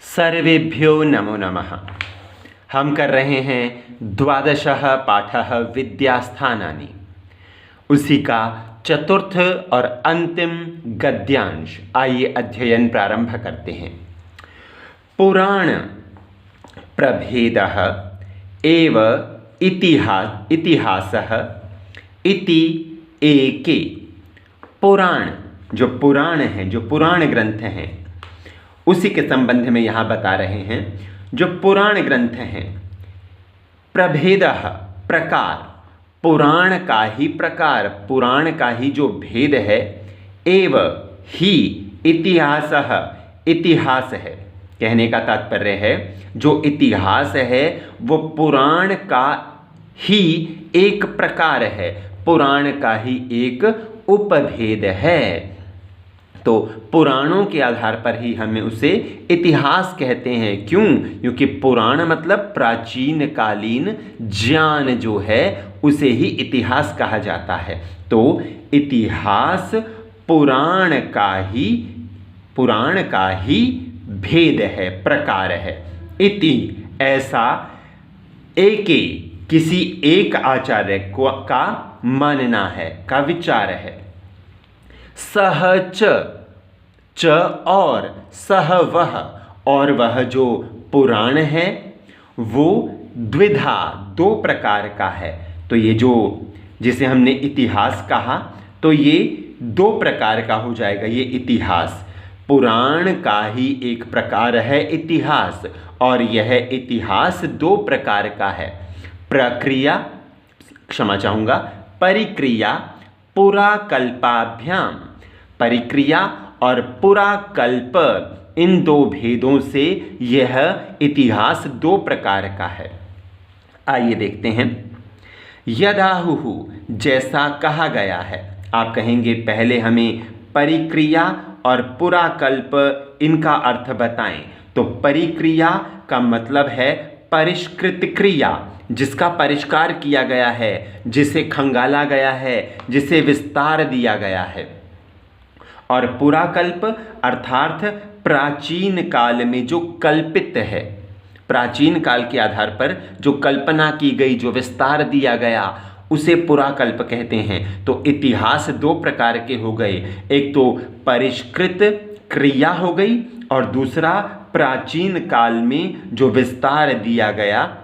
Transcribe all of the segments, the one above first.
सर्वेभ्यो नमो नमः। हम कर रहे हैं द्वादशः पाठः विद्यास्थानानि, उसी का चतुर्थ और अंतिम गद्यांश। आइए अध्ययन प्रारंभ करते हैं। पुराण प्रभेदः एव इतिहासः इति एके। पुराण, जो पुराण हैं, जो पुराण ग्रंथ हैं, उसी के संबंध में यहाँ बता रहे हैं। जो पुराण ग्रंथ हैं, प्रभेदः प्रकार, पुराण का ही प्रकार, पुराण का ही जो भेद है, एव ही इतिहासः इतिहास है। कहने का तात्पर्य है जो इतिहास है वो पुराण का ही एक प्रकार है, पुराण का ही एक उपभेद है। तो पुराणों के आधार पर ही हमें उसे इतिहास कहते हैं। क्यों? क्योंकि पुराण मतलब प्राचीन कालीन ज्ञान जो है उसे ही इतिहास कहा जाता है। तो इतिहास पुराण का ही भेद है, प्रकार है। इति ऐसा, एके किसी एक आचार्य का मानना है, का विचार है। सह च और सह वह, और वह जो पुराण है वो द्विधा, दो प्रकार का है। तो ये जो जिसे हमने इतिहास कहा तो ये दो प्रकार का हो जाएगा। ये इतिहास पुराण का ही एक प्रकार है इतिहास, और यह इतिहास दो प्रकार का है। परिक्रिया पुराकल्पाभ्याम, परिक्रिया और पुराकल्प, इन दो भेदों से यह इतिहास दो प्रकार का है। आइए देखते हैं। यदाहुहु, जैसा कहा गया है। आप कहेंगे पहले हमें परिक्रिया और पुराकल्प इनका अर्थ बताएं। तो परिक्रिया का मतलब है परिष्कृत क्रिया, जिसका परिष्कार किया गया है, जिसे खंगाला गया है, जिसे विस्तार दिया गया है। और पुराकल्प अर्थात प्राचीन काल में जो कल्पित है, प्राचीन काल के आधार पर जो कल्पना की गई, जो विस्तार दिया गया, उसे पुराकल्प कहते हैं। तो इतिहास दो प्रकार के हो गए, एक तो परिष्कृत क्रिया हो गई और दूसरा प्राचीन काल में जो विस्तार दिया गया।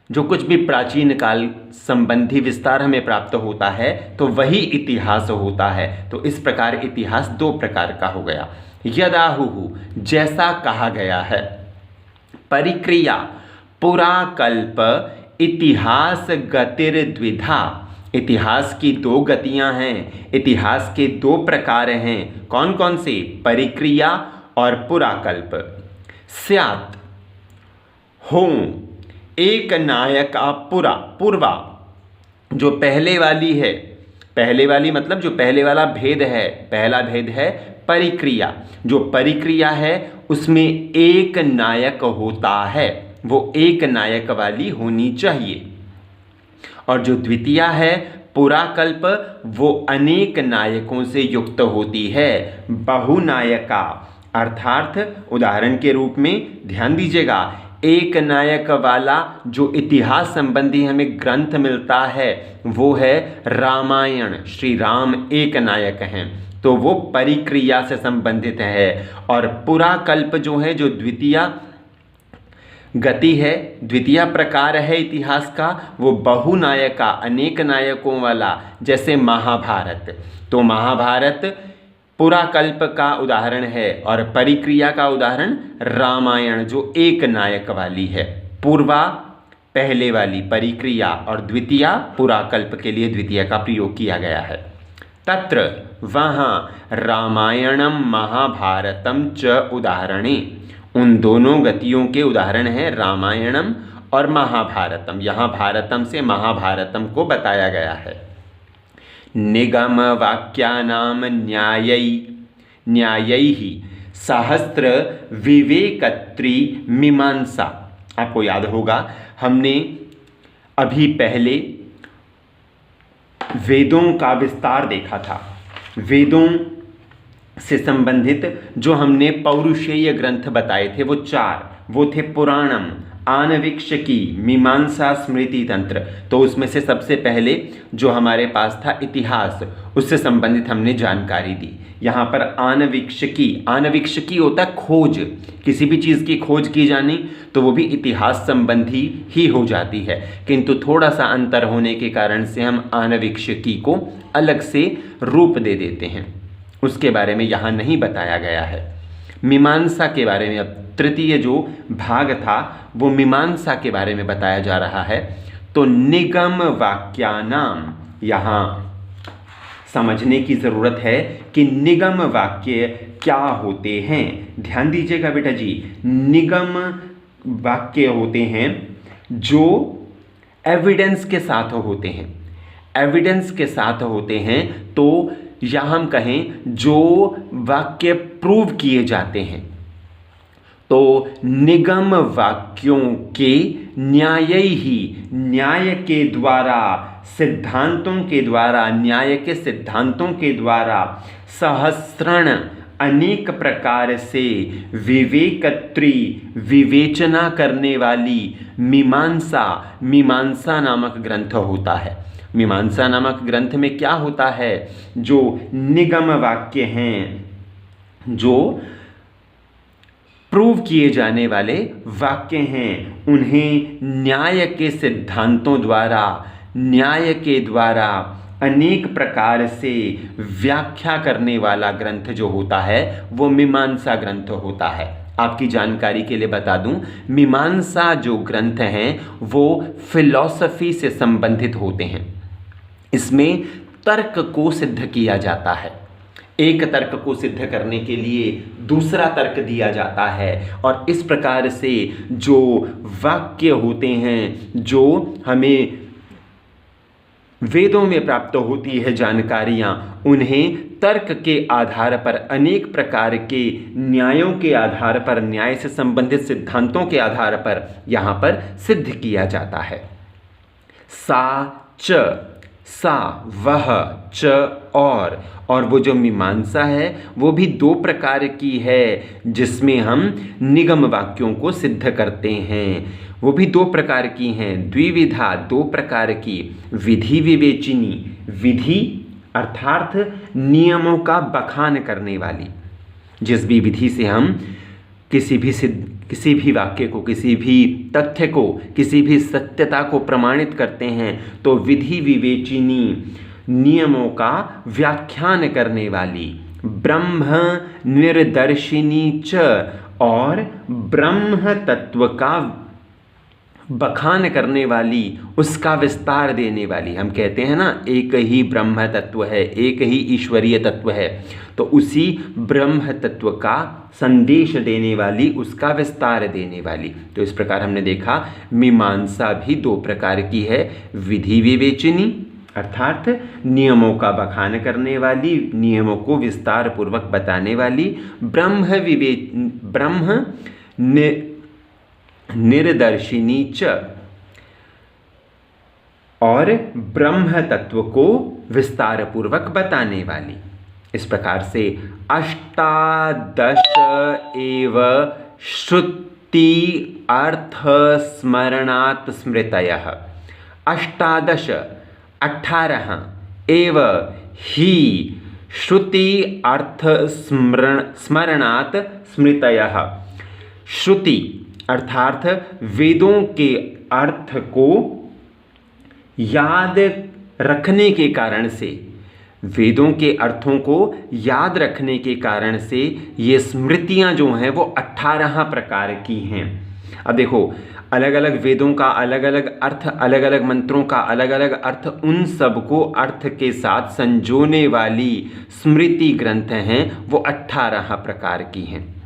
जो कुछ भी प्राचीन काल संबंधी विस्तार हमें प्राप्त होता है तो वही इतिहास होता है। तो इस प्रकार इतिहास दो प्रकार का हो गया। यदाहुहु, जैसा कहा गया है। परिक्रिया पुराकल्प इतिहास गतिर्द्विधा, इतिहास की दो गतियां हैं, इतिहास के दो प्रकार हैं। कौन कौन से? परिक्रिया और पुराकल्प। स्यात् हो, एक नायका पूर्वा, जो पहले वाली है, पहले वाली मतलब जो पहले वाला भेद है, पहला भेद है परिक्रिया। जो परिक्रिया है उसमें एक नायक होता है, वो एक नायक वाली होनी चाहिए। और जो द्वितीया है पुराकल्प, वो अनेक नायकों से युक्त होती है, बहुनायका। अर्थात उदाहरण के रूप में ध्यान दीजिएगा, एक नायक वाला जो इतिहास संबंधी हमें ग्रंथ मिलता है वो है रामायण। श्री राम एक नायक हैं, तो वो परिक्रिया से संबंधित है। और पुराकल्प जो है, जो द्वितीया गति है, द्वितीय प्रकार है इतिहास का, वो बहुनायका, अनेक नायकों वाला, जैसे महाभारत। तो महाभारत पुराकल्प का उदाहरण है और परिक्रिया का उदाहरण रामायण, जो एक नायक वाली है। पूर्वा पहले वाली परिक्रिया और द्वितीया पुराकल्प के लिए द्वितीय का प्रयोग किया गया है। तत्र वहाँ रामायणम महाभारतम च उदाहरणे, उन दोनों गतियों के उदाहरण हैं रामायणम और महाभारतम। यहाँ भारतम से महाभारतम को बताया गया है। निगम वाक्यानाम न्यायैः सहस्त्र विवेकत्री मीमांसा। आपको याद होगा हमने अभी पहले वेदों का विस्तार देखा था। वेदों से संबंधित जो हमने पौरुषेय ग्रंथ बताए थे वो 4, वो थे पुराणम, आनविक्षकी, मीमांसा, स्मृति तंत्र। तो उसमें से सबसे पहले जो हमारे पास था इतिहास, उससे संबंधित हमने जानकारी दी। यहाँ पर आनविक्षकी, आनविक्षकी होता है खोज, किसी भी चीज़ की खोज की जानी तो वो भी इतिहास संबंधी ही हो जाती है, किंतु थोड़ा सा अंतर होने के कारण से हम आनविक्षकी को अलग से रूप दे देते हैं, उसके बारे में यहाँ नहीं बताया गया है। मीमांसा के बारे में, अब तृतीय जो भाग था वो मीमांसा के बारे में बताया जा रहा है। तो निगम वाक्यानाम, यहाँ समझने की ज़रूरत है कि निगम वाक्य क्या होते हैं। ध्यान दीजिएगा बेटा जी, निगम वाक्य होते हैं जो एविडेंस के साथ होते हैं, एविडेंस के साथ होते हैं। तो या हम कहें जो वाक्य प्रूव किए जाते हैं। तो निगम वाक्यों के न्याय ही, न्याय के द्वारा, सिद्धांतों के द्वारा, न्याय के सिद्धांतों के द्वारा सहस्रण अनेक प्रकार से विवेकत्री, विवेचना करने वाली मीमांसा, मीमांसा नामक ग्रंथ होता है। मीमांसा नामक ग्रंथ में क्या होता है, जो निगम वाक्य हैं, जो प्रूव किए जाने वाले वाक्य हैं, उन्हें न्याय के सिद्धांतों द्वारा, न्याय के द्वारा अनेक प्रकार से व्याख्या करने वाला ग्रंथ जो होता है वो मीमांसा ग्रंथ होता है। आपकी जानकारी के लिए बता दूं, मीमांसा जो ग्रंथ हैं वो फिलॉसफी से संबंधित होते हैं। इसमें तर्क को सिद्ध किया जाता है, एक तर्क को सिद्ध करने के लिए दूसरा तर्क दिया जाता है, और इस प्रकार से जो वाक्य होते हैं, जो हमें वेदों में प्राप्त होती है जानकारियाँ, उन्हें तर्क के आधार पर, अनेक प्रकार के न्यायों के आधार पर, न्याय से संबंधित सिद्धांतों के आधार पर यहाँ पर सिद्ध किया जाता है। सा च, सा वह, च और वो जो मीमांसा है वो भी 2 प्रकार की है, जिसमें हम निगम वाक्यों को सिद्ध करते हैं। वो भी 2 प्रकार की हैं, द्विविधा, 2 प्रकार की। विधि विवेचिनी, विधि अर्थात नियमों का बखान करने वाली, जिस भी विधि से हम किसी भी वाक्य को, किसी भी तथ्य को, किसी भी सत्यता को प्रमाणित करते हैं, तो विधि विवेचिनी, नियमों का व्याख्यान करने वाली। ब्रह्म निर्दर्शिनी च, और ब्रह्म तत्व का बखान करने वाली, उसका विस्तार देने वाली। हम कहते हैं ना, एक ही ब्रह्म तत्व है, एक ही ईश्वरीय तत्व है, तो उसी ब्रह्म तत्व का संदेश देने वाली, उसका विस्तार देने वाली। तो इस प्रकार हमने देखा मीमांसा भी 2 प्रकार की है, विधि विवेचनी अर्थात नियमों का बखान करने वाली, नियमों को विस्तार पूर्वक बताने वाली, ब्रह्म निर्दर्शिनी च, और ब्रह्म तत्व को विस्तार पूर्वक बताने वाली। इस प्रकार से 18 एव श्रुति अर्थ स्मरणात् स्मृतयः, 18 एव ही श्रुति अर्थ स्मरणात् स्मृतयः। श्रुति अर्थात वेदों के अर्थ को याद रखने के कारण से, वेदों के अर्थों को याद रखने के कारण से ये स्मृतियाँ जो हैं वो 18 प्रकार की हैं। अब देखो, अलग अलग वेदों का अलग अलग अर्थ, अलग अलग मंत्रों का अलग अलग अर्थ, उन सब को अर्थ के साथ संजोने वाली स्मृति ग्रंथ हैं वो 18 प्रकार की हैं।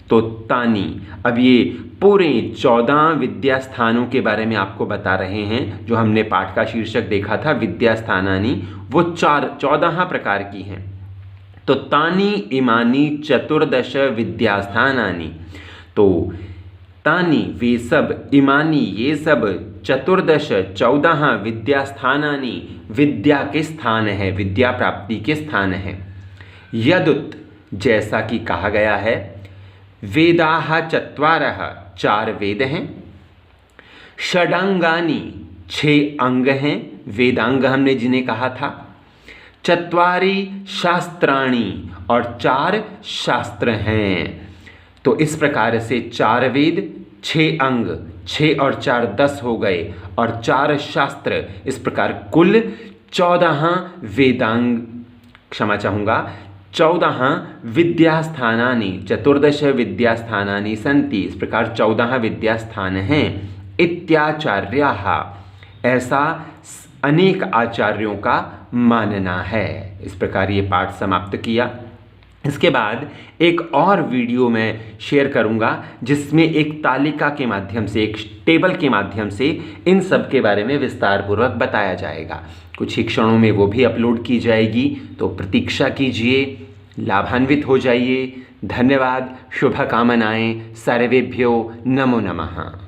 तो तानी, अब ये पूरे 14 विद्या स्थानों के बारे में आपको बता रहे हैं। जो हमने पाठ का शीर्षक देखा था विद्या स्थानानि, वो 14 प्रकार की हैं। तो तानी इमानी 14 विद्या स्थानानि, तो तानी वे सब, इमानी ये सब, 14 विद्या स्थानानि विद्या के स्थान है, विद्या प्राप्ति के स्थान है। यदुत जैसा कि कहा गया है, वेदाः चत्वारः, 4 वेद हैं, षडांगानि, 6 अंग हैं, वेदांग हमने जिन्हें कहा था, चत्वारि शास्त्राणि, और 4 शास्त्र हैं। तो इस प्रकार से 4 वेद, 6 अंग, 6 और 4 10 हो गए, और 4 शास्त्र, इस प्रकार कुल 14 वेदांग, क्षमा चाहूँगा, 14 विद्यास्थानानि, 14 विद्यास्थानानि सन्ति, इस प्रकार 14 विद्यास्थान हैं। इत्याचार्याः, ऐसा अनेक आचार्यों का मानना है। इस प्रकार ये पाठ समाप्त किया। इसके बाद एक और वीडियो मैं शेयर करूंगा जिसमें एक तालिका के माध्यम से, एक टेबल के माध्यम से इन सब के बारे में विस्तार पूर्वक बताया जाएगा। कुछ ही क्षणों में वो भी अपलोड की जाएगी, तो प्रतीक्षा कीजिए, लाभान्वित हो जाइए। धन्यवाद, शुभकामनाएं, सर्वेभ्यो नमो नमः।